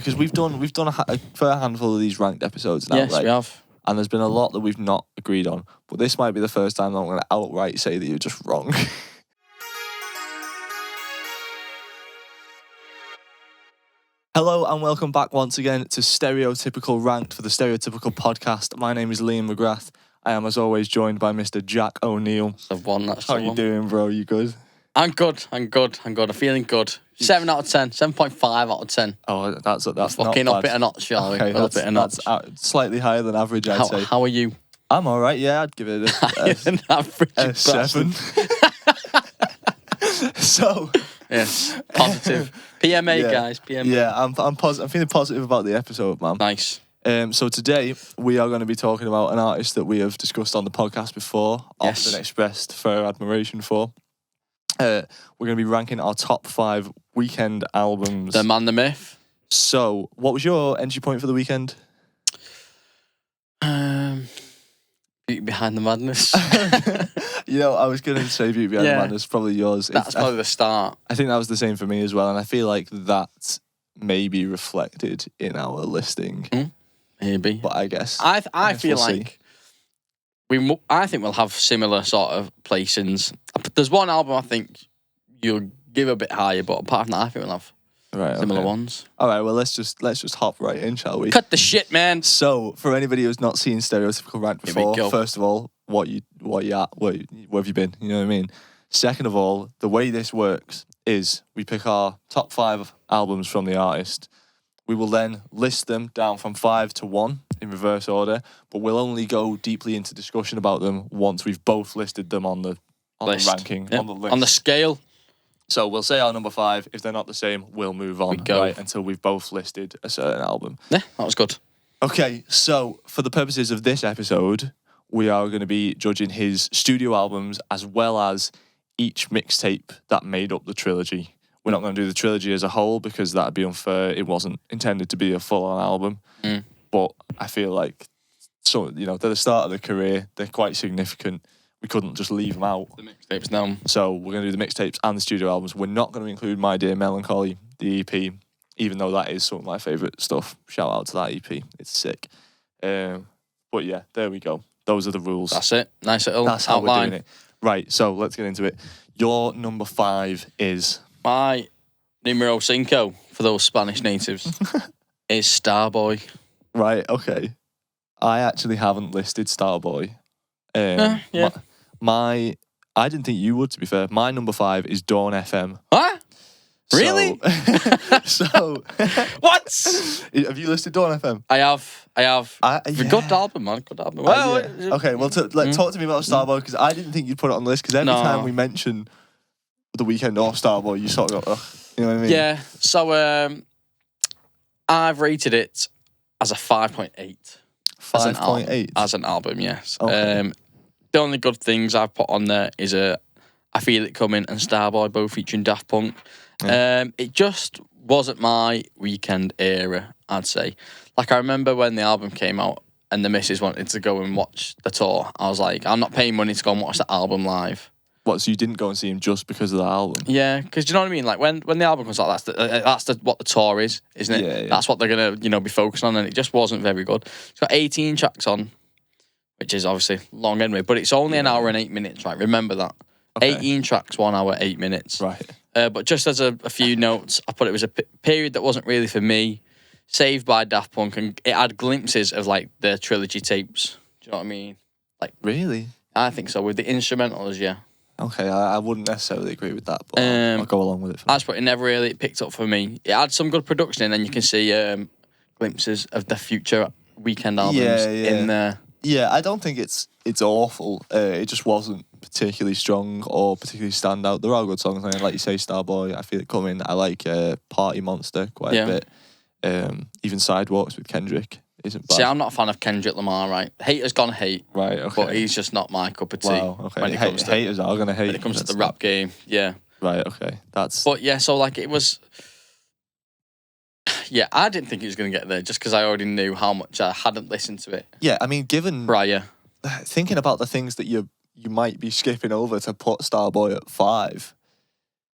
because we've done a fair handful of these ranked episodes now. Yes, right? we have. And there's been a lot that we've not agreed on. But this might be the first time that I'm going to outright say that you're just wrong. Hello and welcome back once again to Stereotypical Ranked for the Stereotypical Podcast. My name is Liam McGrath. I am, as always, joined by Mr. Jack O'Neill. I've won that. How you doing, bro? You good? I'm good. I'm feeling good. 7 out of 10. 7.5 out of 10. Oh, that's fucking not up bad. it a notch, shall we? Okay, Up it a notch. that's slightly higher than average, I'd say. How are you? I'm all right. Yeah, I'd give it Higher than average. a 7. So, yes, positive. PMA, yeah, guys. PMA. Yeah, I'm feeling positive about the episode, man. Nice. So today we are going to be talking about an artist that we have discussed on the podcast before, Yes. often expressed fair admiration for. We're going to be ranking our top 5 Weeknd albums. The man, the myth. So, what was your entry point for the weekend? Beauty Behind the Madness. You know, I was going to say Beauty Behind the Yeah. Madness, probably yours. That's probably the start. I think that was the same for me as well, and I feel like that may be reflected in our listing. Maybe. But I guess I guess feel we'll see. like I think we'll have similar sort of placings. There's one album I think you'll give a bit higher, but apart from that, I think we'll have similar ones. All right, well let's just hop right in, shall we? Cut the shit, man. So, for anybody who's not seen Stereotypical Rant Here we before, go. first of all, where have you been? You know what I mean? Second of all, the way this works is we pick our top 5 albums from the artist. We will then list them down from 5 to 1 in reverse order, but we'll only go deeply into discussion about them once we've both listed them on the ranking, Yeah. on the list. On the scale. So we'll say our number 5. If they're not the same, we'll move on right, until we've both listed a certain album. Yeah, that was good. Okay, so for the purposes of this episode, we are going to be judging his studio albums as well as each mixtape that made up the trilogy. We're not going to do the trilogy as a whole because that'd be unfair. It wasn't intended to be a full-on album. But I feel like, they're the start of the career. They're quite significant. We couldn't just leave them out. The mixtapes now. So we're going to do the mixtapes and the studio albums. We're not going to include My Dear Melancholy, the EP, even though that is some of my favourite stuff. Shout out to that EP. It's sick. But yeah, there we go. Those are the rules. That's it. Nice little That's how outline. we're doing it. Right, so let's get into it. Your number 5 is... My numero cinco, for those Spanish natives, is Starboy. Right, okay. I actually haven't listed Starboy. Yeah. I didn't think you would, to be fair. My number 5 is Dawn FM. What? Really? So What? have you listed Dawn FM? I have. It's a yeah. good album, man. Good album. Well, Yeah. Okay, well, talk to me about Starboy, because I didn't think you'd put it on the list, because every time we mention The Weeknd or Starboy, you sort of go, ugh. You know what I mean? Yeah. So I've rated it as a 5.8. 5.8? As an album, yes. Okay. The only good things I've put on there is I Feel It Coming and Starboy, both featuring Daft Punk. Yeah. It just wasn't my Weeknd era, I'd say. Like, I remember when the album came out and the missus wanted to go and watch the tour. I was like, I'm not paying money to go and watch the album live. What, so you didn't go and see him just because of the album? Yeah, because do you know what I mean? Like, when the album comes out, that's what the tour is, isn't it? Yeah. That's what they're going to, be focused on, and it just wasn't very good. It's got 18 tracks on, which is obviously long anyway, but it's only an hour and 8 minutes, right? Remember that. Okay. 18 tracks, 1 hour, 8 minutes. Right. But just as a few notes, I put it was a period that wasn't really for me, saved by Daft Punk, and it had glimpses of, like, the trilogy tapes. Do you know what I mean? Like, really? I think so, with the instrumentals, yeah. Okay, I wouldn't necessarily agree with that, but I'll go along with it. That's what it never really picked up for me. It had some good production, and then you can see glimpses of the future Weeknd albums in there. Yeah, I don't think it's awful. It just wasn't particularly strong or particularly stand out. There are good songs, like you say, Starboy, I Feel It Coming. I like Party Monster quite a bit. Even Sidewalks with Kendrick isn't bad. See, I'm not a fan of Kendrick Lamar, right? Haters gonna hate. Right, okay. But he's just not my cup of tea. Wow, okay. When it comes to, haters are gonna hate. When it comes to the rap game, yeah. Right, okay. But yeah, so like it was... Yeah, I didn't think it was going to get there just because I already knew how much I hadn't listened to it. Yeah, I mean, given... Prior. Thinking about the things that you might be skipping over to put Starboy at 5.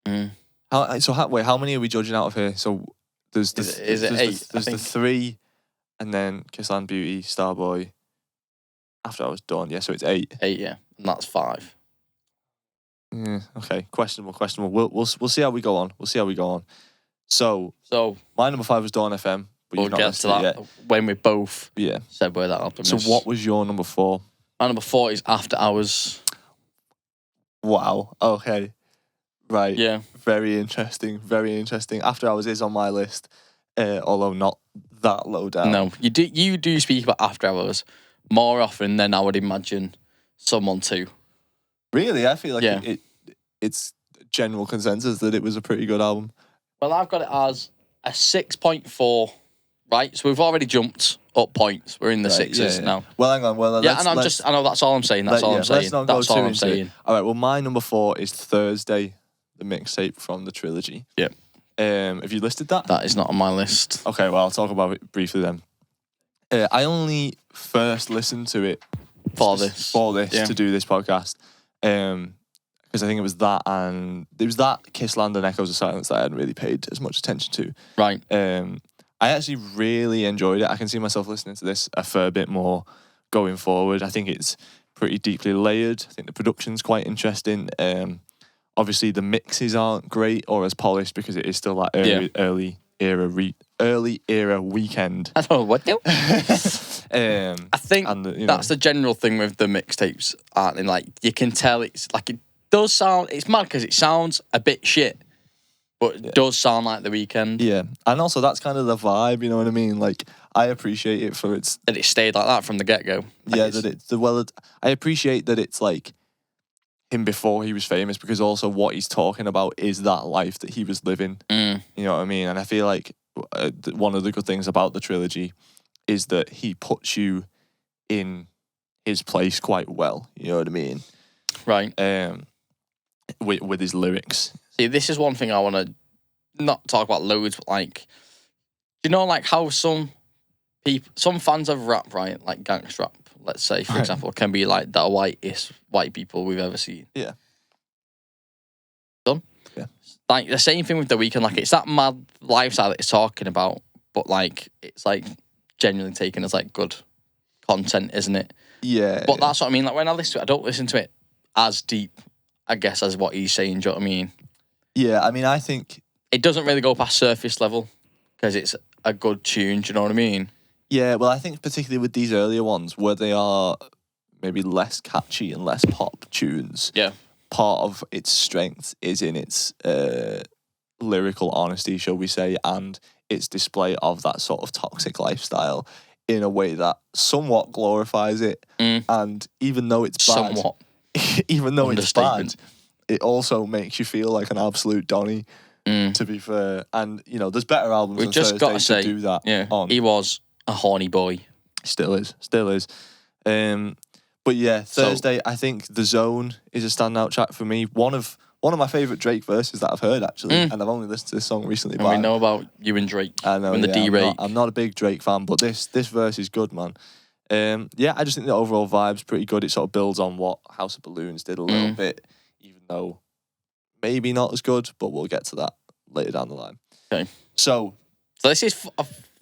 Mm. How many are we judging out of here? So There's the Is it 8? There's the 3, and then Kissland Beauty, Starboy. After I was done, yeah, so it's 8. 8, yeah, and that's 5. Yeah, okay, questionable. We'll see how we go on. So my number 5 was Dawn FM, but we'll you've not get to listed it that yet. when we both Yeah. said where that album So is. what was your number 4? My number 4 is After Hours. Wow. Okay. Right. Yeah. Very interesting. After Hours is on my list, although not that low down. No, you do speak about After Hours more often than I would imagine someone to. Really, I feel like Yeah. it's general consensus that it was a pretty good album. Well, I've got it as a 6.4, right? So we've already jumped up points. We're in the 6s now. Well, hang on. Well, Yeah, and I know that's all I'm saying. That's all I'm saying. Let's not go That's too all I'm into saying. it. All right. Well, my number 4 is Thursday, the mixtape from the trilogy. Yeah. Have you listed that? That is not on my list. Okay. Well, I'll talk about it briefly then. I only first listened to it For this. Yeah. to do this podcast. Because I think it was that Kissland and Echoes of Silence that I hadn't really paid as much attention to. Right. I actually really enjoyed it. I can see myself listening to this a fair bit more going forward. I think it's pretty deeply layered. I think the production's quite interesting. Obviously the mixes aren't great or as polished because it is still that early era Weeknd. I don't know what do. I think that's the general thing with the mixtapes, aren't they? Like, you can tell it's like, it does sound, it's mad because it sounds a bit shit, but it does sound like The Weeknd. Yeah, and also that's kind of the vibe, you know what I mean? Like, I appreciate it for its... That it stayed like that from the get-go. I appreciate that it's like him before he was famous, because also what he's talking about is that life that he was living. You know what I mean? And I feel like one of the good things about the trilogy is that he puts you in his place quite well. You know what I mean? Right. With his lyrics. See, this is one thing I want to not talk about loads, but like, you know, like how some fans of rap, right, like gangster rap, let's say, for example, can be like the whitest white people we've ever seen. Yeah. Done? Yeah. Like, the same thing with The Weeknd. Like, it's that mad lifestyle that it's talking about, but like, it's like genuinely taken as like good content, isn't it? Yeah. But that's what I mean. Like, when I listen to it, I don't listen to it as deep, I guess, as what he's saying. Do you know what I mean? Yeah, I mean, I think it doesn't really go past surface level because it's a good tune. Do you know what I mean? Yeah, well, I think particularly with these earlier ones where they are maybe less catchy and less pop tunes. Yeah. Part of its strength is in its lyrical honesty, shall we say, and its display of that sort of toxic lifestyle in a way that somewhat glorifies it. And even though it's bad, even though it's bad, it also makes you feel like an absolute Donny, to be fair. And, you know, there's better albums We've just got to say, do that on. He was a horny boy. Still is. But yeah, Thursday, I think The Zone is a standout track for me. One of my favourite Drake verses that I've heard, actually. And I've only listened to this song recently. And we know about you and Drake. I know, and the D-Rake. I'm not a big Drake fan, but this verse is good, man. Yeah, I just think the overall vibe's pretty good. It sort of builds on what House of Balloons did a little bit, even though maybe not as good, but we'll get to that later down the line. Okay. So this is,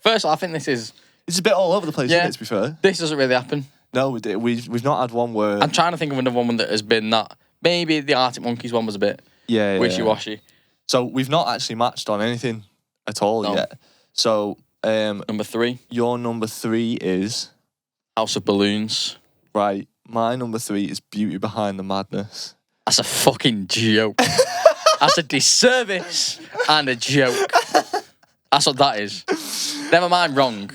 first of all, I think this is... It's a bit all over the place, isn't it, to be fair? This doesn't really happen. No, we've not had one where... I'm trying to think of another one that has been that... Maybe the Arctic Monkeys one was a bit wishy-washy. So we've not actually matched on anything at all yet. So... number 3. Your number 3 is... House of Balloons. Right. My number 3 is Beauty Behind the Madness. That's a fucking joke. That's a disservice and a joke. That's what that is. Never mind wrong.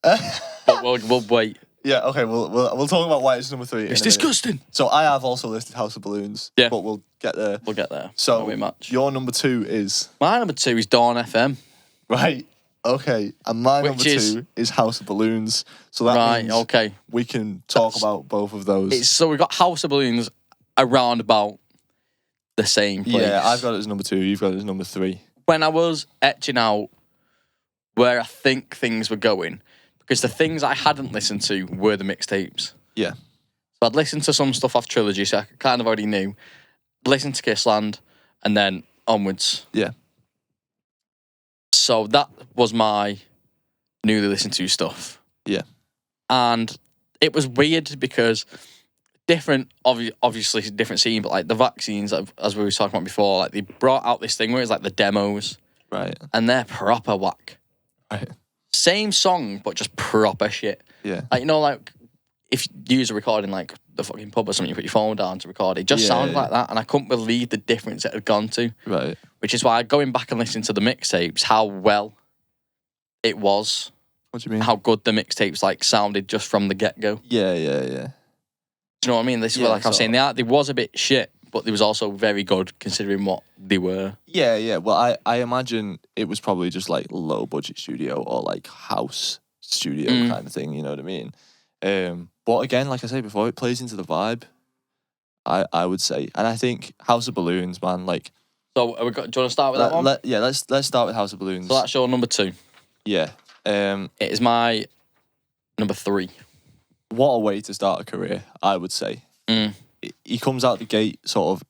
But we'll wait. Yeah, okay, we'll talk about why it's number 3. It's disgusting. So I have also listed House of Balloons. Yeah. But we'll get there. We'll get there. So won't be much. Your number 2 is... My number 2 is Dawn FM. Right. Okay. And my number 2 is House of Balloons. So that means we can talk about both of those. So we've got House of Balloons around about the same place. Yeah, I've got it as number 2. You've got it as number 3. When I was etching out where I think things were going, because the things I hadn't listened to were the mixtapes. Yeah. So I'd listened to some stuff off Trilogy, so I kind of already knew. Listened to Kissland, and then onwards. Yeah. So that was my newly listened to stuff. Yeah. And it was weird because obviously different scene, but like the vaccines, as we were talking about before, like they brought out this thing where it's like the demos. Right. And they're proper whack. Right. Same song, but just proper shit. Yeah. Like, you know, like if you use a recording like the fucking pub or something, you put your phone down to record it just sounded like that. And I couldn't believe the difference it had gone to. Right. Which is why going back and listening to the mixtapes, how well it was. What do you mean? How good the mixtapes like sounded just from the get-go. Yeah. Do you know what I mean? This is where, like I was saying, they was a bit shit, but they was also very good considering what they were. Yeah. Well, I imagine it was probably just like low budget studio or like house studio kind of thing. You know what I mean? But again, like I said before, it plays into the vibe. I would say, and I think House of Balloons, man. Like, so do you want to start with that one? Let's start with House of Balloons. So that's your number 2. Yeah. It is my number 3. What a way to start a career, I would say. He comes out the gate sort of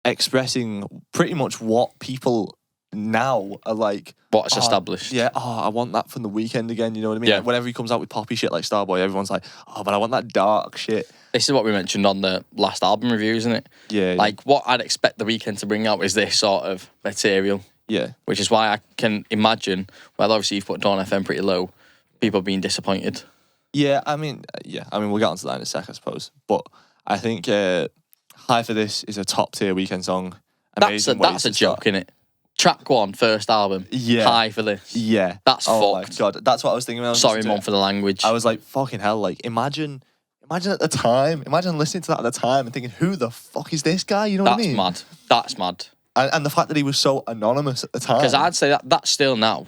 expressing pretty much what people now are like. What's established. Yeah, I want that from the Weeknd again, you know what I mean? Yeah. Like, whenever he comes out with poppy shit like Starboy, everyone's like, oh, but I want that dark shit. This is what we mentioned on the last album review, isn't it? Yeah. Like, what I'd expect the Weeknd to bring out is this sort of material. Yeah. Which is why I can imagine, well, obviously you've put Dawn FM pretty low, people being disappointed. Yeah, I mean, we'll get onto that in a sec, I suppose. But I think High for This is a top tier Weeknd song. Amazing That's a joke, innit? Track 1, first album. Yeah. High for This. Yeah. That's fucked. My God, that's what I was thinking when I was Sorry, listening to Mum, for the language. I was like, fucking hell, like, imagine at the time, imagine listening to that at the time and thinking, who the fuck is this guy? You know what I mean? That's mad. And the fact that he was so anonymous at the time. Because I'd say that's still now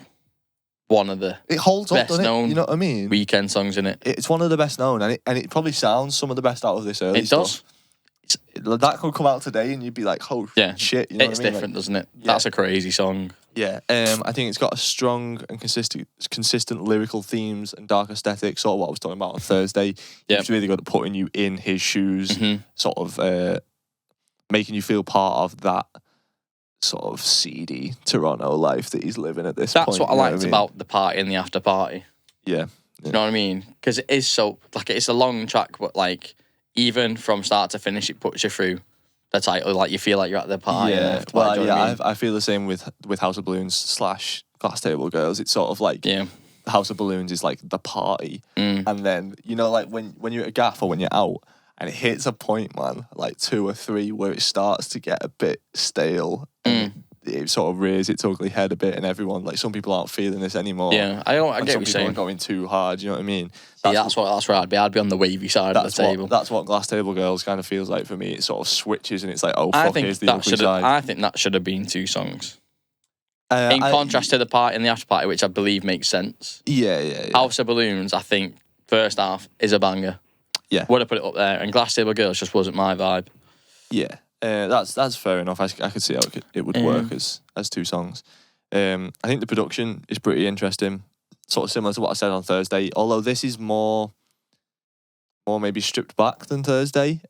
one of the it holds up, best doesn't it? known You know what I mean? Weeknd songs, in it. It's one of the best known, and it probably sounds some of the best out of this early It stuff. does. That could come out today, and you'd be like, "Oh shit!" You know It's what I mean? different, Like, doesn't it? That's a crazy song. Yeah, I think it's got a strong and consistent lyrical themes and dark aesthetic. Sort of what I was talking about on Thursday. He's really good at putting you in his shoes, sort of making you feel part of that sort of seedy Toronto life that he's living at this point. That's what I liked about the party and the after party. Yeah. You know what I mean? Because it is so, like, it's a long track, but like, even from start to finish, it puts you through the title. Like, you feel like you're at the party. Yeah, I feel the same with House of Balloons / Glass Table Girls. It's sort of like House of Balloons is like the party, and then, you know, like when you're at a gaff or when you're out, and it hits a point, man, like 2 or 3, where it starts to get a bit stale. It sort of rears its ugly head a bit, and everyone, like, some people aren't feeling this anymore. Yeah, I get what you're saying. Some people are going too hard. You know what I mean? That's where I'd be. I'd be on the wavy side of the table. That's what Glass Table Girls kind of feels like for me. It sort of switches, and it's like, oh fuck, here's the ugly side. I think that should have been 2 songs. In contrast to the party and the after party, which I believe makes sense. Yeah. House of Balloons, I think, first half is a banger. Yeah. Would have put it up there. And Glass Table Girls just wasn't my vibe. Yeah. That's fair enough. I could see how it would work as 2 songs. I think the production is pretty interesting. Sort of similar to what I said on Thursday. Although this is more maybe stripped back than Thursday.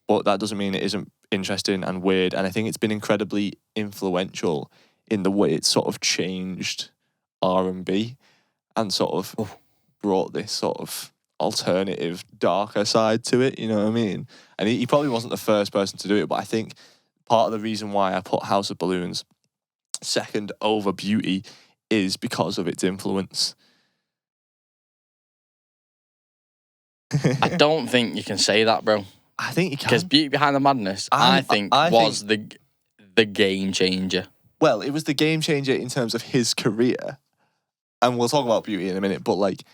But that doesn't mean it isn't interesting and weird. And I think it's been incredibly influential in the way it's sort of changed R&B and sort of brought this sort of alternative, darker side to it, you know what I mean? And he probably wasn't the first person to do it, but I think part of the reason why I put House of Balloons second over Beauty is because of its influence. I don't think you can say that, bro. I think you can. Because Beauty Behind the Madness, I think the game changer. Well, it was the game changer in terms of his career. And we'll talk about Beauty in a minute, but like,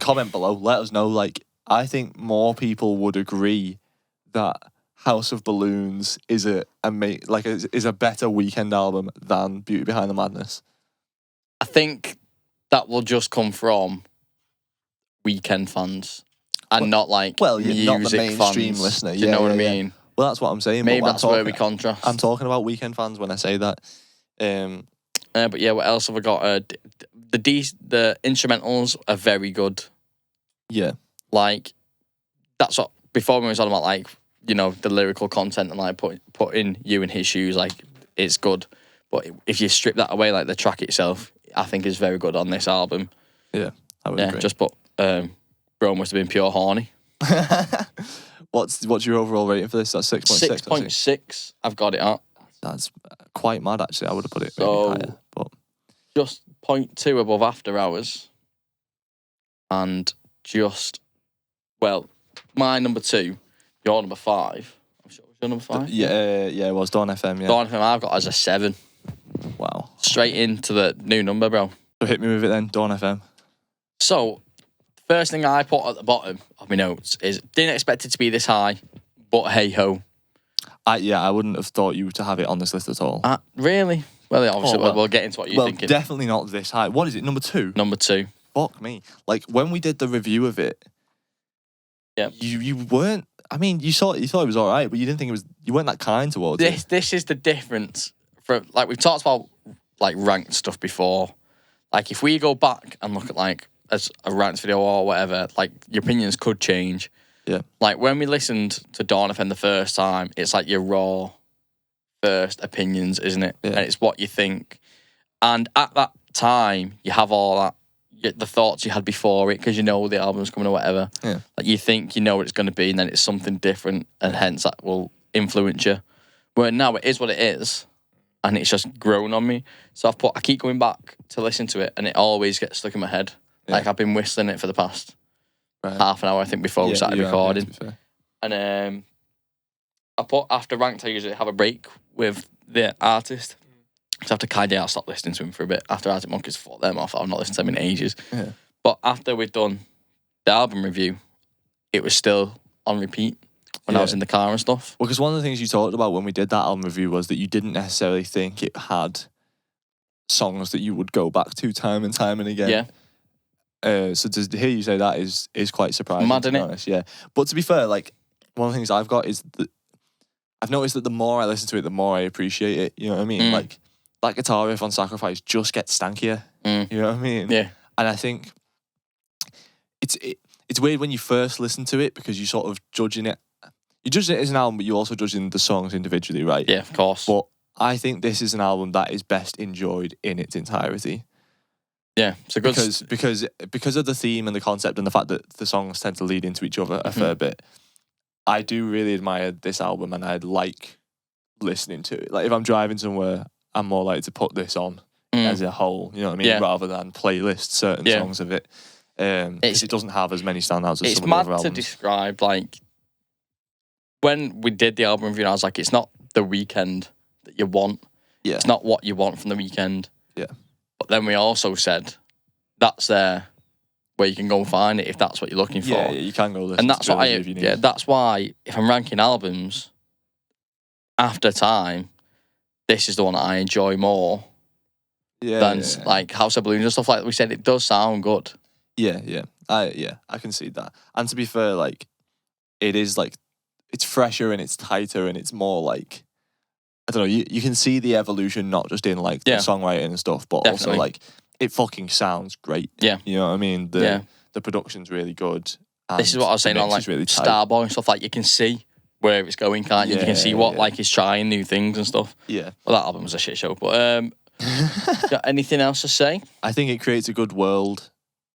comment below, let us know. Like, I think more people would agree that House of Balloons is a better Weeknd album than Beauty Behind the Madness. I think that will just come from Weeknd fans and not like music not the mainstream fans. listener. Do you know what I mean? Well, that's what I'm saying. Maybe that's where we contrast. I'm talking about Weeknd fans when I say that. But yeah, what else have I got? The instrumentals are very good. Yeah. Like, that's what, before we were talking about, like, you know, the lyrical content and like putting you in his shoes, like, it's good. But if you strip that away, like the track itself, I think is very good on this album. Yeah, I would agree. Just put Bro must have been pure horny. What's your overall rating for this? That's 6.6. 6.6. I've got it at. That's quite mad, actually. I would have put it So, maybe higher. But just 0.2 above After Hours. And just, well, my number 2, your number 5. I'm sure it was your number 5? Yeah, it was Dawn FM, yeah. Dawn FM I've got as a 7. Wow. Straight into the new number, bro. So hit me with it then, Dawn FM. So, the first thing I put at the bottom of my notes is, didn't expect it to be this high, but hey ho. I wouldn't have thought you to have it on this list at all. Really? Well, obviously, we'll get into what you're thinking. Definitely not this high. What is it, number 2? Number 2. Fuck me. Like, when we did the review of it, you weren't, I mean, you thought it was all right, but you didn't think you weren't that kind towards it. This is the difference. Like, we've talked about, like, ranked stuff before. Like, if we go back and look at, like, as a ranked video or whatever, like, your opinions could change. Yeah. Like, when we listened to Dawn FM the first time, it's like your raw first opinions, isn't it? Yeah. And it's what you think. And at that time, you have all that, the thoughts you had before it, because you know the album's coming or whatever. Yeah. Like, you think you know what it's going to be, and then it's something different, and hence that will influence you. Where now it is what it is, and it's just grown on me. So I keep going back to listen to it, and it always gets stuck in my head. Yeah. Like, I've been whistling it for the past half an hour, I think, before we started recording. And I put, after ranked, I usually have a break with the artist. So after Kai Day, I'll stop listening to him for a bit. After Arctic Monkeys, fuck them off. I've not listened to them in ages. Yeah. But after we'd done the album review, it was still on repeat when I was in the car and stuff. Well, because one of the things you talked about when we did that album review was that you didn't necessarily think it had songs that you would go back to time and time and again. Yeah. So to hear you say that is quite surprising. Mad, to be innit? honest, yeah. But to be fair, like, one of the things I've got is that I've noticed that the more I listen to it, the more I appreciate it. You know what I mean? Like, that guitar riff on Sacrifice just gets stankier. You know what I mean? Yeah. And I think it's weird when you first listen to it because you sort of judging it. You judge it as an album, but you're also judging the songs individually, right? Yeah, of course. But I think this is an album that is best enjoyed in its entirety. Yeah, it's a good... Because of the theme and the concept and the fact that the songs tend to lead into each other a fair bit, I do really admire this album and I like listening to it. Like, if I'm driving somewhere, I'm more likely to put this on as a whole, you know what I mean? Yeah. Rather than playlist certain songs of it. Because it doesn't have as many standouts as some of the other albums. It's mad to describe, like, when we did the album review, I was like, it's not the Weeknd that you want. Yeah. It's not what you want from the Weeknd. Yeah. But then we also said, that's there where you can go and find it if that's what you're looking for. Yeah, you can go listen and that's to what if you need. Yeah, that's why if I'm ranking albums, after time, this is the one that I enjoy more than like House of Balloons and stuff like we said. It does sound good. Yeah. I can see that. And to be fair, like, it is like, it's fresher and it's tighter and it's more like, I don't know, you can see the evolution not just in like the songwriting and stuff, but also like it fucking sounds great. Yeah. You know what I mean? The production's really good. This is what I was saying on like really Starboy and stuff, like you can see where it's going, can't you? You can see what like he's trying new things and stuff. Yeah. Well, that album was a shit show, but got anything else to say? I think it creates a good world.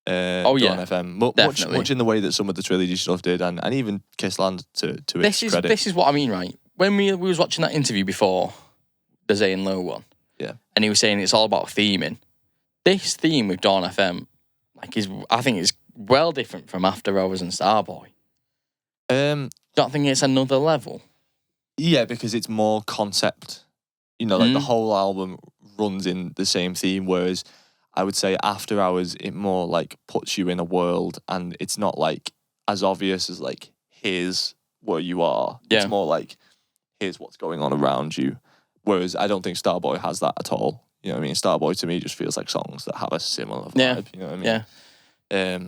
Dawn FM. Much in the way that some of the trilogy stuff did, and even Kissland to its credit. This is what I mean, right? When we was watching that interview before, the Zayn Lowe one, and he was saying it's all about theming. This theme with Dawn FM, like, I think is well different from After Hours and Starboy. Don't think it's another level. Yeah, because it's more concept. You know, like the whole album runs in the same theme, whereas I would say After Hours, it more like puts you in a world and it's not like as obvious as like, here's where you are. Yeah. It's more like, here's what's going on around you. Whereas I don't think Starboy has that at all. You know what I mean? Starboy to me just feels like songs that have a similar vibe. You know what I mean? Yeah.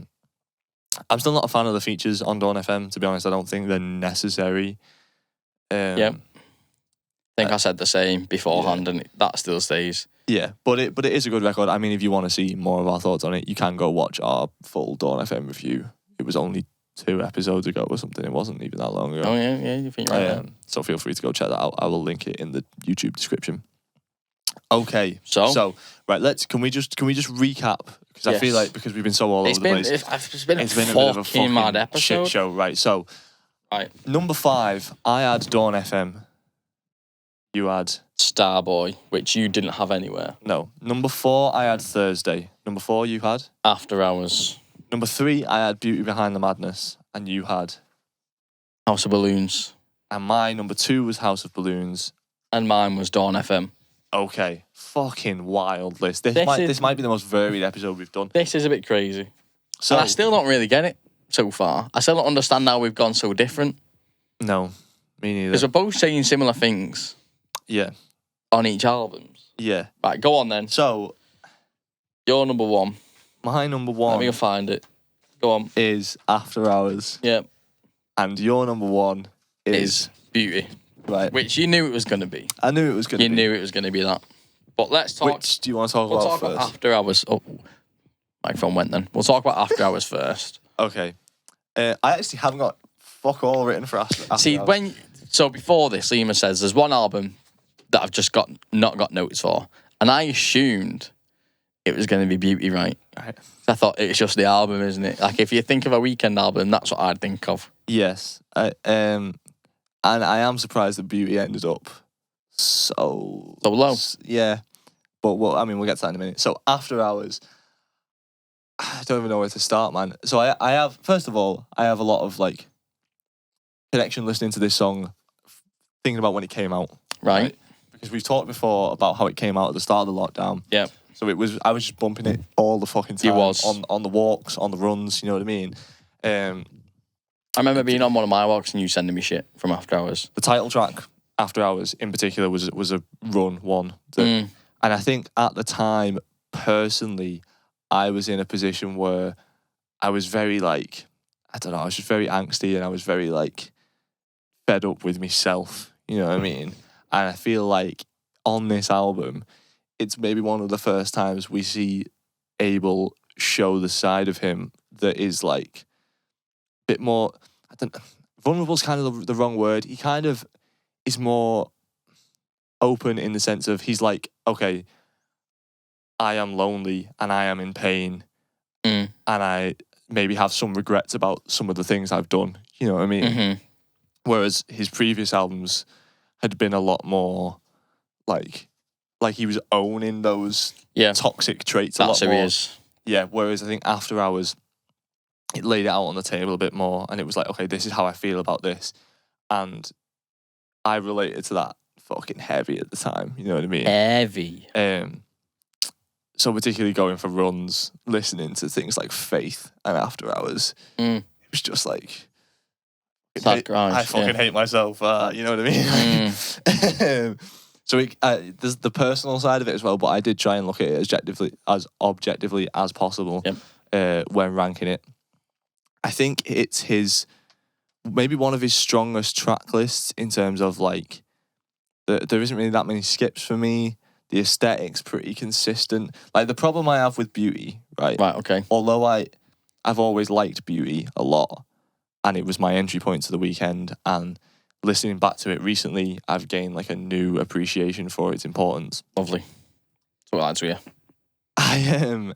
I'm still not a fan of the features on Dawn FM, to be honest. I don't think they're necessary. I think I said the same beforehand and that still stays. Yeah, but it is a good record. I mean, if you want to see more of our thoughts on it, you can go watch our full Dawn FM review. It was only 2 episodes ago or something. It wasn't even that long ago. Oh, yeah, you think you're right. So feel free to go check that out. I will link it in the YouTube description. Okay. So right, can we just recap? Because I feel like because we've been so all over the place. It's been a bit of a fucking mad episode. shit show. Right. So Right. number 5, I had Dawn FM. You had Starboy, which you didn't have anywhere. No. Number 4, I had Thursday. Number 4, you had After Hours. Number 3, I had Beauty Behind the Madness, and you had House of Balloons. And my number 2 was House of Balloons. And mine was Dawn FM. Okay. Fucking wild list. This might be the most varied episode we've done. This is a bit crazy. So and I still don't really get it so far. I still don't understand how we've gone so different. No, me neither. Because we're both saying similar things. Yeah. On each album. Yeah. Right, go on then. So, your number 1. My number 1. Let me go find it. Go on. Is After Hours. Yep. And your number 1 is Beauty. Right. Which you knew it was going to be. I knew it was going to be. You knew it was going to be that. But let's talk. Which do you want to talk we'll about talk first? About After Hours. Oh, my phone went then. We'll talk about After Hours first. Okay. I actually haven't got fuck all written for After See, Hours. So before this, Lima says there's one album that I've just not got notes for. And I assumed it was going to be Beauty, right? Right. I thought it's just the album, isn't it? Like, if you think of a Weeknd album, that's what I'd think of. Yes. And I am surprised that Beauty ended up so low. Yeah. But we'll get to that in a minute. So After Hours, I don't even know where to start, man. So I have, first of all, I have a lot of like connection listening to this song, thinking about when it came out. Right. Because we've talked before about how it came out at the start of the lockdown. Yeah. So I was just bumping it all the fucking time. You was. On the walks, on the runs, you know what I mean? I remember being on one of my walks and you sending me shit from After Hours. The title track, After Hours, in particular, was a run one. And I think at the time, personally, I was in a position where I was very like, I don't know, I was just very angsty and I was very like fed up with myself, you know what I mean? And I feel like on this album, it's maybe one of the first times we see Abel show the side of him that is like a bit more, vulnerable's kind of the wrong word. He kind of is more open in the sense of he's like, okay, I am lonely and I am in pain and I maybe have some regrets about some of the things I've done. You know what I mean? Mm-hmm. Whereas his previous albums had been a lot more like he was owning those toxic traits a lot more. That's who he is. Yeah, whereas I think After Hours, it laid it out on the table a bit more and it was like, okay, this is how I feel about this. And I related to that fucking heavy at the time, you know what I mean? Heavy. So particularly going for runs, listening to things like Faith and After Hours, it was just like, I fucking hate myself, you know what I mean? So there's the personal side of it as well, but I did try and look at it as objectively as possible when ranking it. I think it's maybe one of his strongest track lists in terms of like, there isn't really that many skips for me. The aesthetic's pretty consistent. Like the problem I have with Beauty, right? Right, okay. Although I've always liked Beauty a lot, and it was my entry point to the Weeknd, and listening back to it recently, I've gained like a new appreciation for its importance. Lovely. That's what I'd say.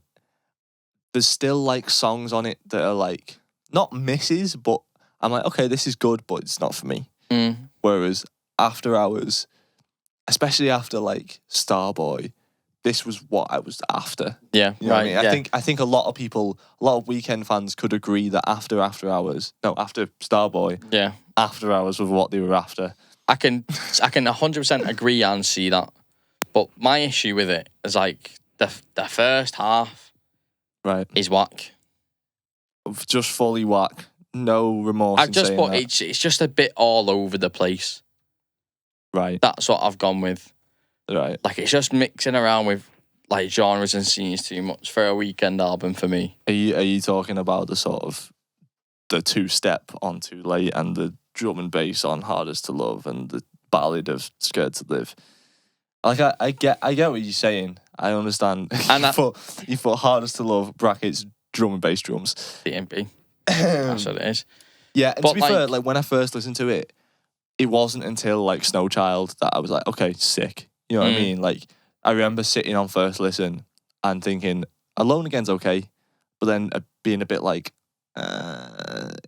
There's still like songs on it that are like not misses, but I'm like, okay, this is good, but it's not for me. Whereas After Hours, especially after like Starboy, this was what I was after. Yeah, you know what I mean? I think a lot of Weeknd fans could agree that after Starboy, After Hours was what they were after. I can 100% agree and see that, but my issue with it is like the first half, right, is whack. Just fully whack. No remorse. It's just a bit all over the place. Right. That's what I've gone with. Right. Like, it's just mixing around with, like, genres and scenes too much for a Weeknd album for me. Are you talking about the sort of the two-step on Too Late and the drum and bass on Hardest to Love and the ballad of Scared to Live? Like, I get what you're saying. I understand. And you thought Hardest to Love, brackets, drum and bass drums. DMB. That's what it is. Yeah, and to be fair, like, when I first listened to it, it wasn't until like Snow Child that I was like, okay, sick. You know what I mean? Like I remember sitting on first listen and thinking, Alone Again's okay, but then being a bit like,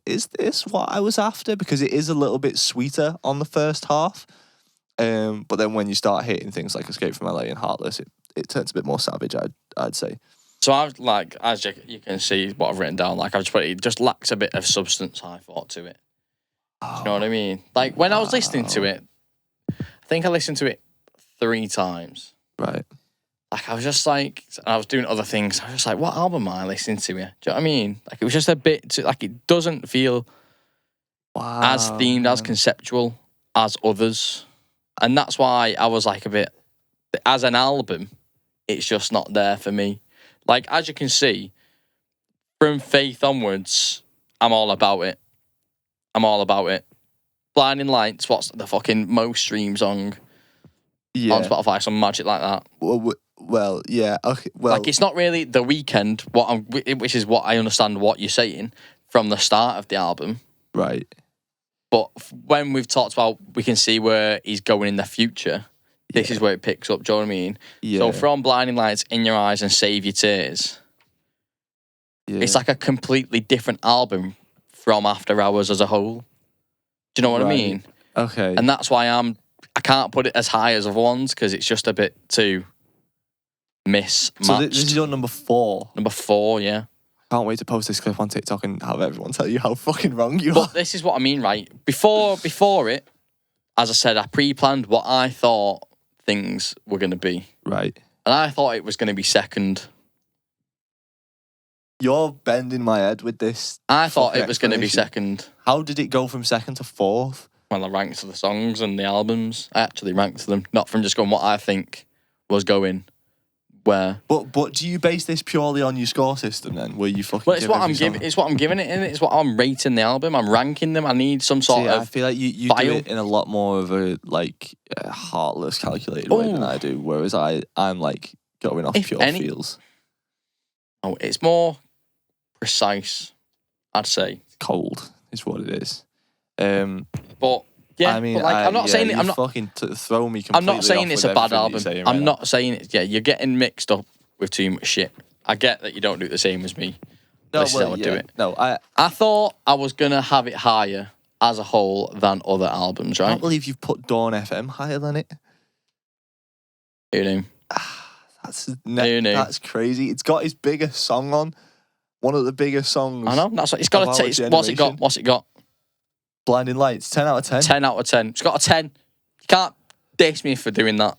is this what I was after? Because it is a little bit sweeter on the first half. But then when you start hitting things like Escape from LA and Heartless, it turns a bit more savage, I'd say. So I've like, as you can see what I've written down, like I've just put it just lacks a bit of substance, I thought, to it. Do you know what I mean? Like when I was listening to it, I think I listened to it 3 times. Right. Like I was just like, and I was doing other things. I was just like, what album am I listening to here? Do you know what I mean? Like it was just a bit too, like it doesn't feel as themed, as conceptual as others. And that's why I was like a bit, as an album, it's just not there for me. Like, as you can see, from Faith onwards, I'm all about it. I'm all about it. Blinding Lights, what's the fucking most streamed song on Spotify? Some magic like that. Well, yeah. Okay. Well, like, it's not really The Weeknd, which is what I understand what you're saying from the start of the album. Right. But when we've talked about, we can see where he's going in the future. This is where it picks up. Do you know what I mean? Yeah. So from Blinding Lights, In Your Eyes, and Save Your Tears, it's like a completely different album from After Hours as a whole. Do you know what I mean? Okay. And that's why I can't put it as high as other ones because it's just a bit too mismatched. So this is your number 4. Number 4, yeah. Can't wait to post this clip on TikTok and have everyone tell you how fucking wrong you are. But this is what I mean, right? Before it, as I said, I pre-planned what I thought things were going to be. Right. And I thought it was going to be second. You're bending my head with this. I thought it was going to be second. How did it go from second to 4th? Well, I ranked the songs and the albums. I actually ranked them, not from just going what I think was going where. But do you base this purely on your score system then? Where you fucking? Well, it's what I'm giving. It's what I'm giving it in. It's what I'm rating the album. I'm ranking them. I need some sort of. I feel like you do it in a lot more of a heartless, calculated way than I do. Whereas I'm like going off pure feels. Oh, it's more precise. I'd say cold is what it is. But yeah, I mean, but like, I'm not saying it. I'm not fucking throw me completely. I'm not saying it's a bad album. I'm not not saying it. Yeah, you're getting mixed up with too much shit. I get that you don't do the same as me. No, this is how I do it. No, I thought I was gonna have it higher as a whole than other albums. Right? I can't believe you've put Dawn FM higher than it. Who knew? That's crazy. It's got his biggest song on. One of the biggest songs. I know. That's what it's got. What's it got? What's it got? Blinding Lights. 10 out of 10. 10 out of 10. It's got a 10. You can't diss me for doing that.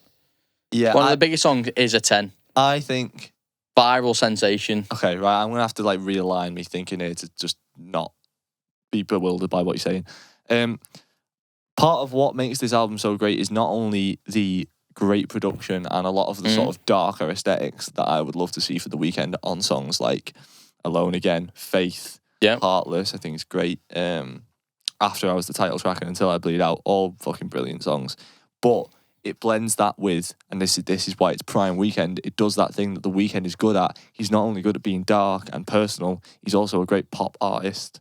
Yeah. One of the biggest songs is a 10. I think. Viral sensation. Okay, right. I'm gonna have to like realign me thinking here to just not be bewildered by what you're saying. Part of what makes this album so great is not only the great production and a lot of the sort of darker aesthetics that I would love to see for The Weeknd on songs like Alone Again, Faith, Heartless, I think it's great. After Hours, the title track, and Until I Bleed Out, all fucking brilliant songs. But it blends that with, and this is why it's prime Weeknd, it does that thing that The Weeknd is good at. He's not only good at being dark and personal, he's also a great pop artist.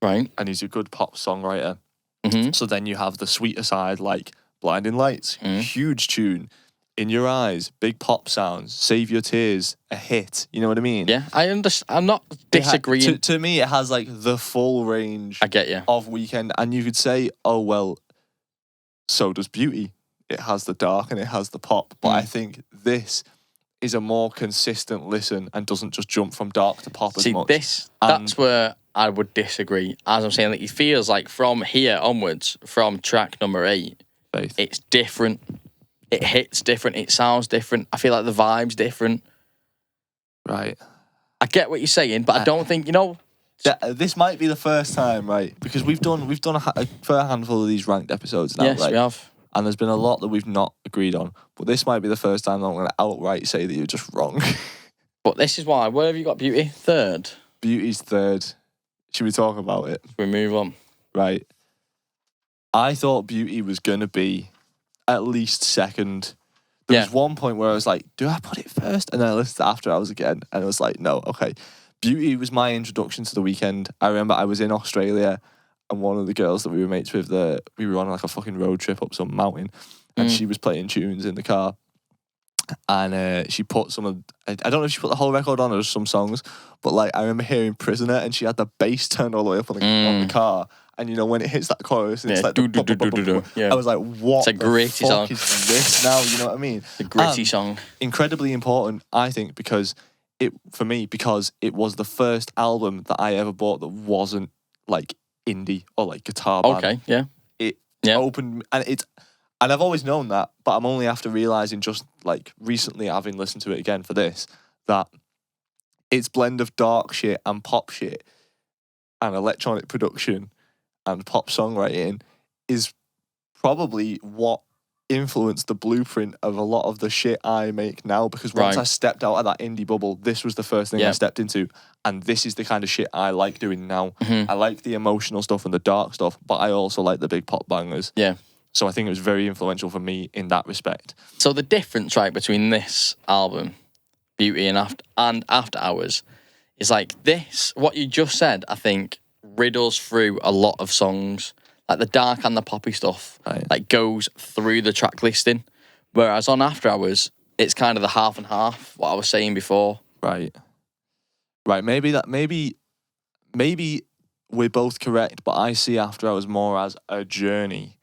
Right. And he's a good pop songwriter. Mm-hmm. So then you have the sweeter side, like Blinding Lights, huge tune. In Your Eyes, big pop sounds. Save Your Tears, a hit. You know what I mean? Yeah, I understand. I'm not disagreeing. To me, it has like the full range. I get you. Of Weeknd, and you could say, oh well, so does Beauty. It has the dark and it has the pop, but I think this is a more consistent listen and doesn't just jump from dark to pop as much. That's where I would disagree. As I'm saying, like, it feels like from here onwards, from track number 8, Faith, it's different. It hits different. It sounds different. I feel like the vibe's different. Right. I get what you're saying, but I don't think, this might be the first time, right? Because we've done a fair handful of these ranked episodes now. Yes, right? we have. And there's been a lot that we've not agreed on. But this might be the first time that I'm going to outright say that you're just wrong. But this is why. Where have you got Beauty? 3rd? Beauty's 3rd. Should we talk about it? We move on. Right. I thought Beauty was going to be at least 2nd. There was one point where I was like, do I put it 1st? And then I listened to After Hours again. And I was like, no, okay. Beauty was my introduction to The Weeknd. I remember I was in Australia and one of the girls that we were mates with, we were on like a fucking road trip up some mountain and she was playing tunes in the car. and she put some of, I don't know if she put the whole record on or just some songs, but like I remember hearing Prisoner, and she had the bass turned all the way up on the car, and you know when it hits that chorus, it's like I was like, what? It's a gritty song. Is this now? You know what I mean? The gritty song. Incredibly important, I think, because it was the first album that I ever bought that wasn't like indie or like guitar band. Okay, yeah. It opened, and I've always known that, but I'm only after realizing just like recently, having listened to it again for this, that its blend of dark shit and pop shit and electronic production and pop songwriting is probably what influenced the blueprint of a lot of the shit I make now, because once I stepped out of that indie bubble, this was the first thing I stepped into, and this is the kind of shit I like doing now. I like the emotional stuff and the dark stuff, but I also like the big pop bangers. Yeah. So I think it was very influential for me in that respect. So the difference, right, between this album, Beauty and After Hours, is like this, what you just said, I think, riddles through a lot of songs. Like the dark and the poppy stuff, like goes through the track listing. Whereas on After Hours, it's kind of the half and half, what I was saying before. Right. Maybe we're both correct, but I see After Hours more as a journey.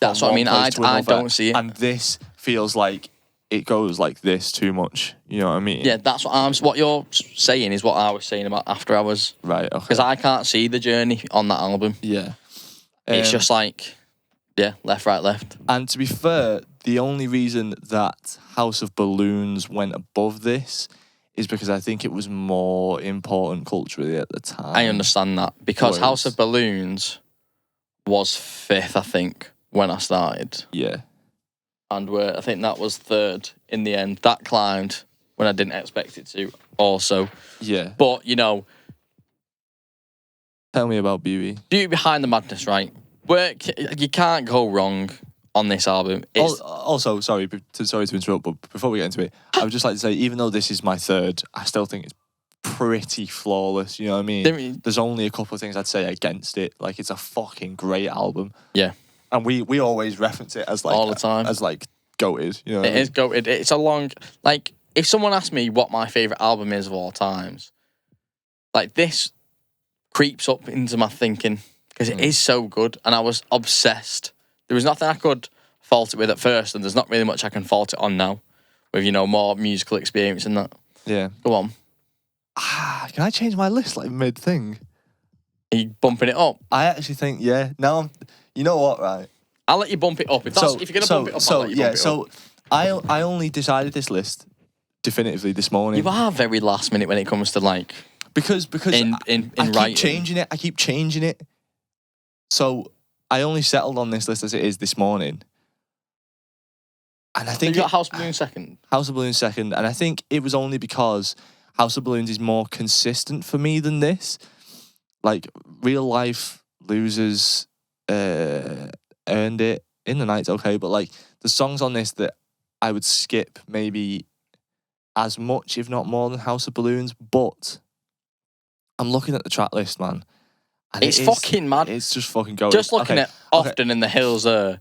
That's what I mean. I don't see it. And this feels like it goes like this too much. You know what I mean? Yeah, that's what you're saying is what I was saying about After Hours. Right, okay. Because I can't see the journey on that album. Yeah. It's just like, left, right, left. And to be fair, the only reason that House of Balloons went above this is because I think it was more important culturally at the time. I understand that. Because House of Balloons was 5th, I think, when I started. Yeah. And I think that was 3rd in the end. That climbed when I didn't expect it to also. Yeah. But, you know... Tell me about Beauty. Beauty Behind the Madness, right? You can't go wrong on this album. Also, sorry to interrupt, but before we get into it, I would just like to say, even though this is my 3rd, I still think it's pretty flawless. You know what I mean? There's only a couple of things I'd say against it. Like, it's a fucking great album. Yeah. And we always reference it as like all the time as like goated. You know, it is goated. It's a long, like, if someone asked me what my favorite album is of all times, like this creeps up into my thinking because it is so good, and I was obsessed. There was nothing I could fault it with at first, and there's not really much I can fault it on now, with more musical experience and that. Yeah. Go on. Can I change my list like mid thing? Are you bumping it up? I actually think now you know what, right? I'll let you bump it up. If you're going to bump it up, I'll let you bump it up. I only decided this list definitively this morning. You are very last minute when it comes to like... Because in I keep changing it. So I only settled on this list as it is this morning. And I think... You got House of Balloons second? House of Balloons second. And I think it was only because House of Balloons is more consistent for me than this. Like, Real Life, Losers... earned it. In the Night's okay, but like the songs on this that I would skip maybe as much, if not more, than House of Balloons. But I'm looking at the track list, man, and it's fucking mad. It's just fucking going. Just looking at Often in the Hills there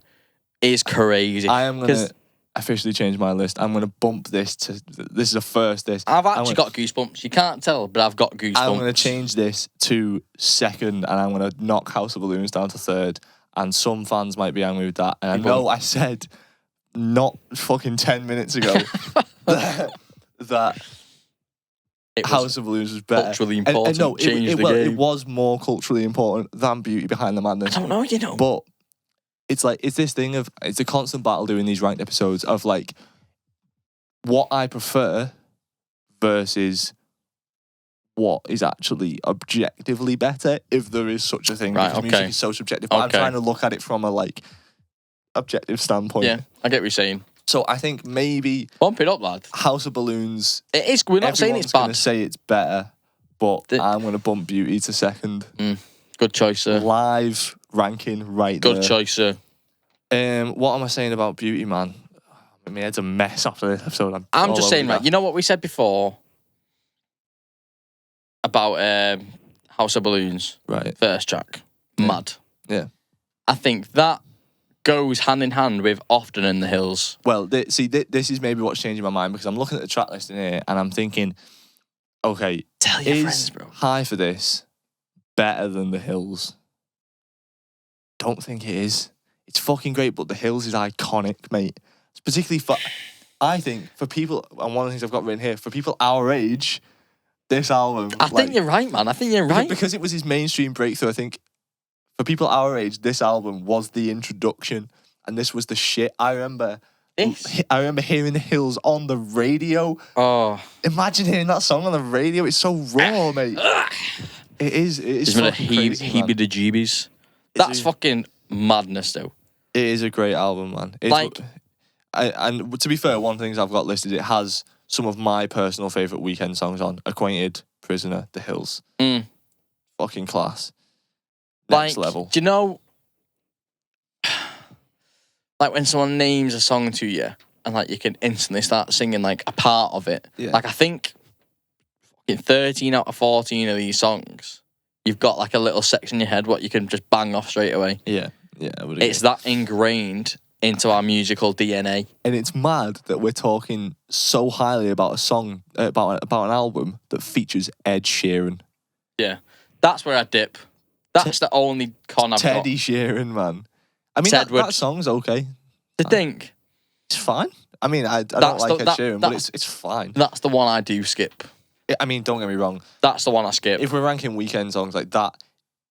is crazy. I am gonna officially change my list. I'm gonna bump this to this is a first. I've actually got goosebumps. You can't tell, but I've got goosebumps. I'm gonna change this to second, and I'm gonna knock House of Balloons down to 3rd. And some fans might be angry with that. And I know I said not fucking 10 minutes ago that House of Balloons was better. Culturally important. And no, it was more culturally important than Beauty Behind the Madness. I don't know, But it's like, it's this thing of, it's a constant battle doing these ranked episodes of like, what I prefer versus what is actually objectively better, if there is such a thing. Right, because music is so subjective. But I'm trying to look at it from a like objective standpoint. Yeah, I get what you're saying. So I think maybe bump it up, lad. House of Balloons. It is. We're not saying it's bad. Going to say it's better, but I'm going to bump Beauty to second. Good choice, sir. Live ranking right there. Good choice, sir. What am I saying about Beauty, man? My head's a mess after this episode. I'm just saying, right. You know what we said before about House of Balloons, right? First track, mad. Yeah. I think that goes hand in hand with Often in the Hills. Well, this is maybe what's changing my mind, because I'm looking at the track list in here and I'm thinking, okay, Tell your friends, bro. High for This better than The Hills? Don't think it is. It's fucking great, but The Hills is iconic, mate. It's particularly I think for people, and one of the things I've got written here, for people our age, this album. I think you're right, man. I think you're right. Because it was his mainstream breakthrough, I think for people our age, this album was the introduction, and this was the shit. I remember hearing The Hills on the radio. Oh. Imagine hearing that song on the radio. It's so raw, mate. It is. It is fucking crazy, man. Heebie-the-jeebies. That's fucking madness, though. It is a great album, man. And to be fair, one of the things I've got listed, it has some of my personal favourite Weeknd songs on. Acquainted, Prisoner, The Hills. Fucking class. Next level. Do you know, like when someone names a song to you and like you can instantly start singing like a part of it? Yeah. Like I think in 13 out of 14 of these songs, you've got like a little section in your head what you can just bang off straight away. Yeah, I would agree. It's that ingrained into our musical DNA. And it's mad that we're talking so highly about a song, about an album that features Ed Sheeran. Yeah. That's where I dip. That's the only con I've got. Teddy Sheeran, man. I mean, that song's okay. To think. It's fine. I mean, I don't like Ed Sheeran, but it's fine. That's the one I do skip. I mean, don't get me wrong. That's the one I skip. If we're ranking Weeknd songs, like that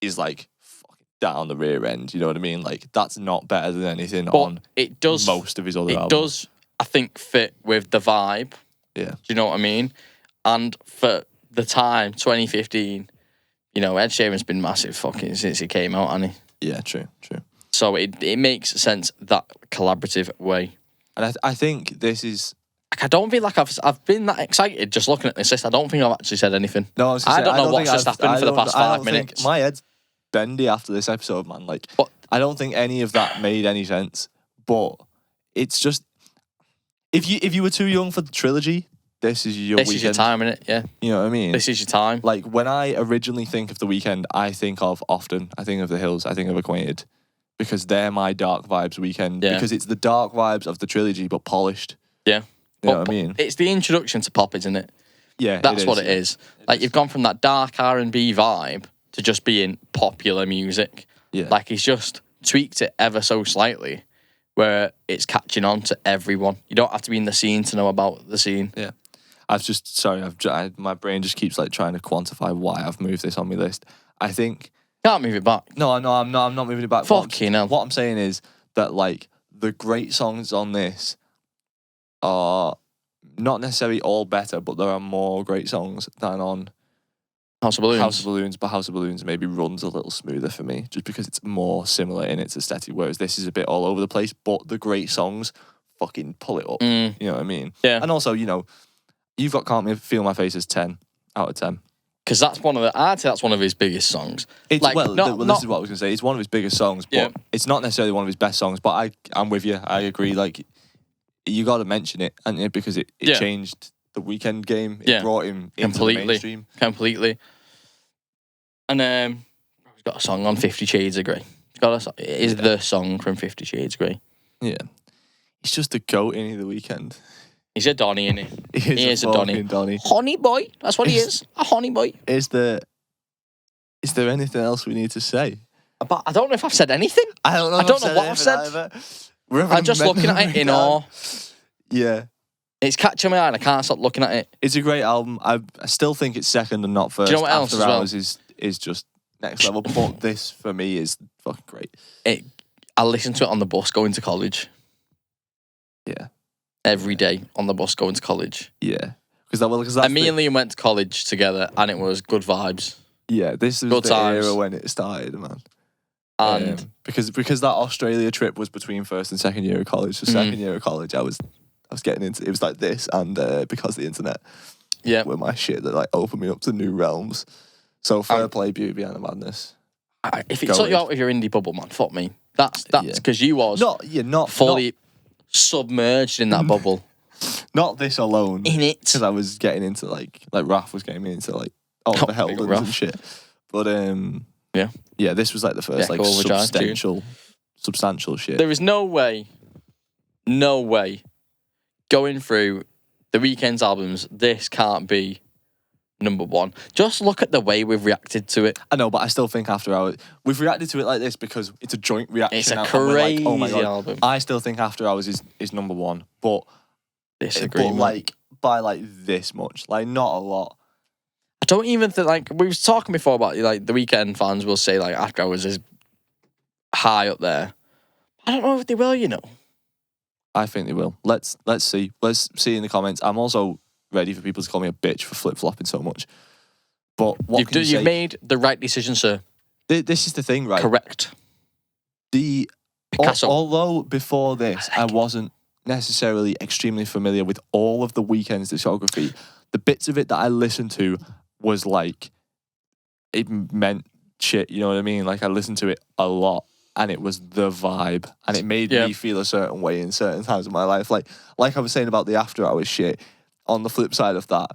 is like fucking down the rear end. You know what I mean? Like that's not better than anything on most of his other albums. It does, I think, fit with the vibe. Yeah. Do you know what I mean? And for the time, 2015, you know, Ed Sheeran's been massive fucking since he came out, hasn't he? Yeah, true. So it makes sense that collaborative way. And I think this is. I don't feel like I've been that excited just looking at this list. I don't think I've actually said anything. No, I don't know what's just happened for the past 5 minutes. My head's bendy after this episode, man. Like, I don't think any of that made any sense. But it's just if you were too young for the trilogy, this is your Weeknd. This is your time, innit? Yeah. You know what I mean? This is your time. Like when I originally think of the Weeknd, I think of Often. I think of The Hills. I think of Acquainted. Because they're my dark vibes Weeknd. Yeah. Because it's the dark vibes of the trilogy, but polished. Yeah. You know what I mean? It's the introduction to pop, isn't it? Yeah, that's what it is. Like you've gone from that dark R&B vibe to just being popular music. Yeah. Like he's just tweaked it ever so slightly, where it's catching on to everyone. You don't have to be in the scene to know about the scene. Yeah. My brain just keeps like trying to quantify why I've moved this on my list. I think. Can't move it back. No, I'm not moving it back. Fucking hell. What I'm saying is that like the great songs on this are not necessarily all better, but there are more great songs than on House of Balloons. But House of Balloons maybe runs a little smoother for me, just because it's more similar in its aesthetic, whereas this is a bit all over the place, but the great songs fucking pull it up. You know what I mean? Yeah. And also, you know, you've got Can't Feel My Face as 10 out of 10. Because I'd say that's one of his biggest songs. This is what I was going to say. It's one of his biggest songs, but it's not necessarily one of his best songs. But I'm with you. I agree. Like, you got to mention it, and because it changed the Weeknd game. It brought him into the mainstream. Completely. And he's got a song on 50 Shades of Grey. It is the song from 50 Shades of Grey. Yeah. He's just a goat, isn't he, the Weeknd? He's a Donny, isn't he? He is a Donny. Honey boy. That's what he is. A honey boy. Is there anything else we need to say? But I don't know if I've said anything. I don't know what I've said. I'm just looking at it in awe. Yeah. It's catching my eye and I can't stop looking at it. It's a great album. I still think it's second and not first. Do you know what else After as well? Hours is just next level. But this, for me, is fucking great. I listen to it on the bus going to college. Yeah. Every day on the bus going to college. Yeah. Because me and Liam went to college together and it was good vibes. Yeah, this was the era when it started, man. And because that Australia trip was between first and second year of college. So second year of college, I was getting into it was like this, and because the internet, were my shit that like opened me up to new realms. So fair play, Beauty Behind the Madness. If it took you out of your indie bubble, man, fuck me. That's because you was not fully submerged in that bubble. Not this alone. In it. Because I was getting into like Raph was getting me into like the Heldens and shit. But yeah, this was like the first like substantial substantial shit. There is no way, going through the Weeknd's albums, this can't be number one. Just look at the way we've reacted to it. I know, but I still think After Hours, we've reacted to it like this because it's a joint reaction. It's a and we're like, crazy oh my God. album. I still think After Hours is number one, but Disagreement. like by like this much, like not a lot. I don't even think, like, we was talking before about, like, the Weeknd fans will say, like, After Hours is high up there. I don't know if they will, you know. I think they will. Let's see. Let's see in the comments. I'm also ready for people to call me a bitch for flip-flopping so much. But what You've made the right decision, sir. This is the thing, right? Correct. Picasso. Although before this, I wasn't necessarily extremely familiar with all of the Weeknd's discography, the bits of it that I listened to was like, it meant shit, you know what I mean? Like, I listened to it a lot, and it was the vibe, and it made me feel a certain way in certain times of my life. Like I was saying about the After Hours shit, on the flip side of that,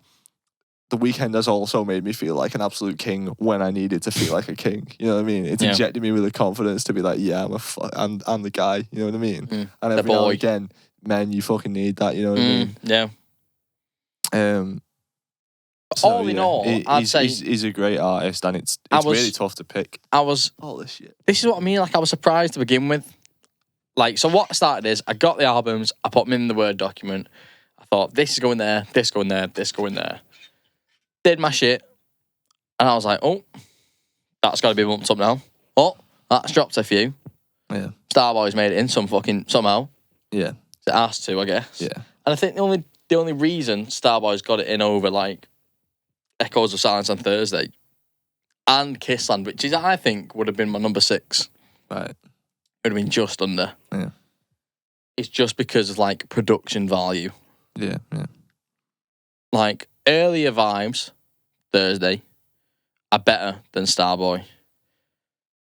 the Weeknd has also made me feel like an absolute king when I needed to feel like a king. You know what I mean? It's injected me with the confidence to be like, yeah, I'm the guy. You know what I mean? And every now and again, man, you fucking need that. You know what I mean? Yeah. So, all in all, I'd say he's a great artist, and it's really tough to pick. All this shit. This is what I mean. Like, I was surprised to begin with. Like, so what started is I got the albums, I put them in the Word document. I thought, this is going there, this going there, this going there. Did my shit, and I was like, oh, that's got to be bumped up now. Oh, that's dropped a few. Yeah. Starboy's made it in somehow. Yeah. It has to, I guess. Yeah. And I think the only reason Starboy's got it in over, like, Echoes of Silence on Thursday and Kissland, which is, I think, would have been my number 6. Right. It would have been just under. Yeah. It's just because of, like, production value. Yeah, yeah. Like, earlier vibes, Thursday, are better than Starboy.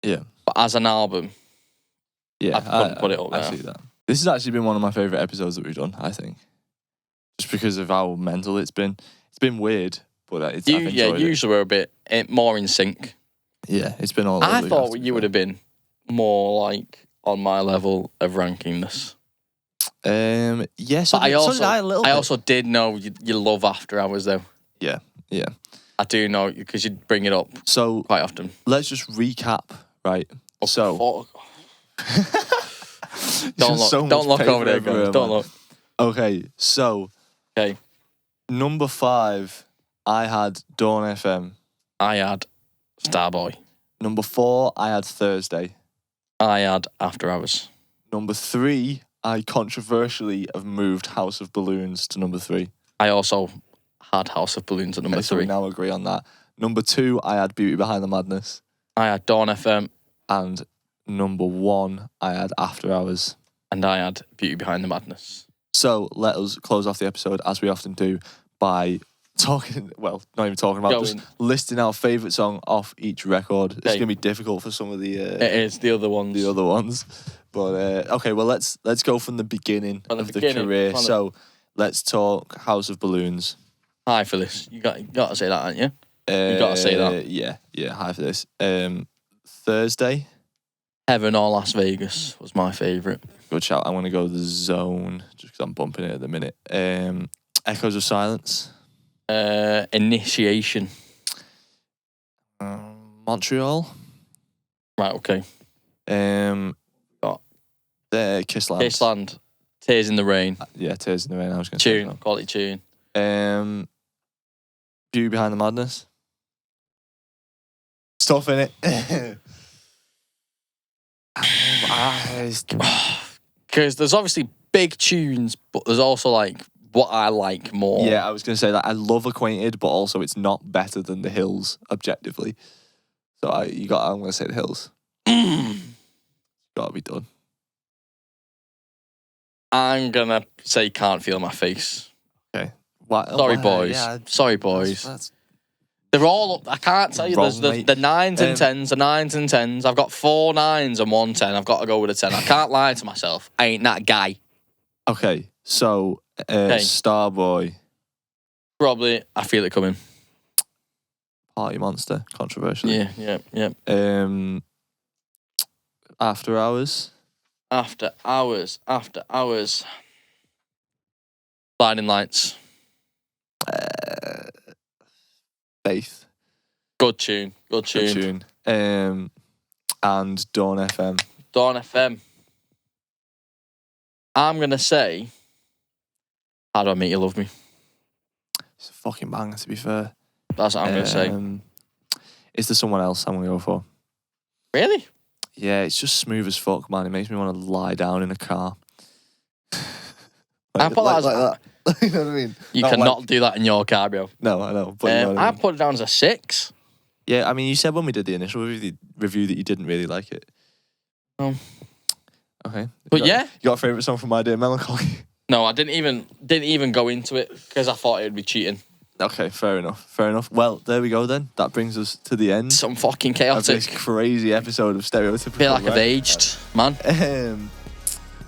Yeah. But as an album, yeah, I wouldn't put it up there. I see that. This has actually been one of my favourite episodes that we've done, I think. Just because of how mental it's been. It's been weird, but I've enjoyed it. Usually we're a bit more in sync. Yeah, it's been all I thought you would have been more, like, on my level of ranking this. Yes, but I I also did know you love After Hours, though. Yeah, yeah. I do know, because you bring it up so quite often. Let's just recap, right? Don't look over there, guys. Don't look. Okay, so number 5, I had Dawn FM. I had Starboy. Number 4, I had Thursday. I had After Hours. Number 3, I controversially have moved House of Balloons to number 3. I also had House of Balloons at number 3. So we now agree on that. Number 2, I had Beauty Behind the Madness. I had Dawn FM. And number 1, I had After Hours. And I had Beauty Behind the Madness. So let us close off the episode, as we often do, by talking, well, not even talking about, just listing our favourite song off each record. It's going to be difficult for some of the... it is, the other ones. But, okay, well, let's go from the beginning of the career. So let's talk House of Balloons. High for this. You got to say that, haven't you? You got to say that. Yeah, high for this. Thursday. Heaven or Las Vegas was my favourite. Good shout. I'm going to go The Zone, just because I'm bumping it at the minute. Echoes of Silence. Initiation. Montreal. Right, okay. Got Kissland. Kissland. Tears in the Rain. Yeah, Tears in the Rain. I was going to say Tune, quality tune. Beauty Behind the Madness. It's tough, innit? Because there's obviously big tunes, but there's also, like, what I like more. Yeah, I was going to say that. I love Acquainted, but also it's not better than The Hills, objectively. So I'm going to say The Hills. Got to be done. I'm going to say Can't Feel My Face. Okay. Sorry, boys. Yeah, sorry, boys. That's They're all up. I can't tell you. There's the 9s and 10s, the 9s and 10s. I've got 4 9s and 1 10. I've got to go with a 10. I can't lie to myself. I ain't that guy. Okay, so Starboy. Probably, I feel it coming. Party Monster, controversially. Yeah. After Hours. After hours. Blinding Lights. Faith. Good tune. Good tune. And Dawn FM. Dawn FM. I'm going to say, How Do I Make You Love Me? It's a fucking banger, to be fair. That's what I'm going to say. Is there someone else I'm going to go for? Really? Yeah, it's just smooth as fuck, man. It makes me want to lie down in a car. I put that as that. You know what I mean? You cannot do that in your car, bro. No, I know. But you know what I I mean? put it down as a 6. Yeah, I mean, you said when we did the initial review that you didn't really like it. Okay. But you got a favourite song from My Dear Melancholy? No, I didn't even go into it because I thought it would be cheating. Okay, fair enough. Well, there we go then. That brings us to the end Some fucking of chaotic. this crazy episode of Stereotypical. Feel like I've aged, man.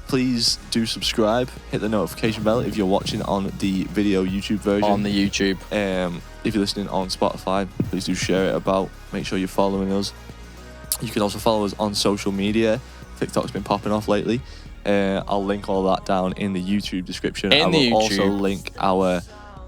Please do subscribe. Hit the notification bell if you're watching on the video YouTube version. On the YouTube. If you're listening on Spotify, please do share it about. Make sure you're following us. You can also follow us on social media. TikTok's been popping off lately. I'll link all that down in the YouTube description. I will also link our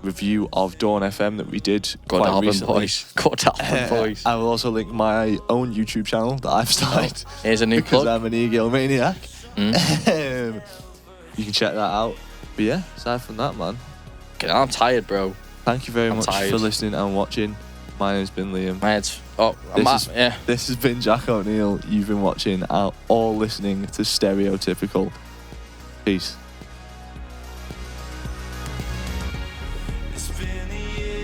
review of Dawn FM that we did quite recently. Good album, boys. I will also link my own YouTube channel that I've started. Here's a new because plug. I'm an e-girl maniac. You can check that out. But yeah, aside from that, man, I'm tired, bro. thank you very much for listening and watching. My name's been Liam. This has been Jack O'Neill. You've been watching or listening to Stereotypical. Peace. It's been a year.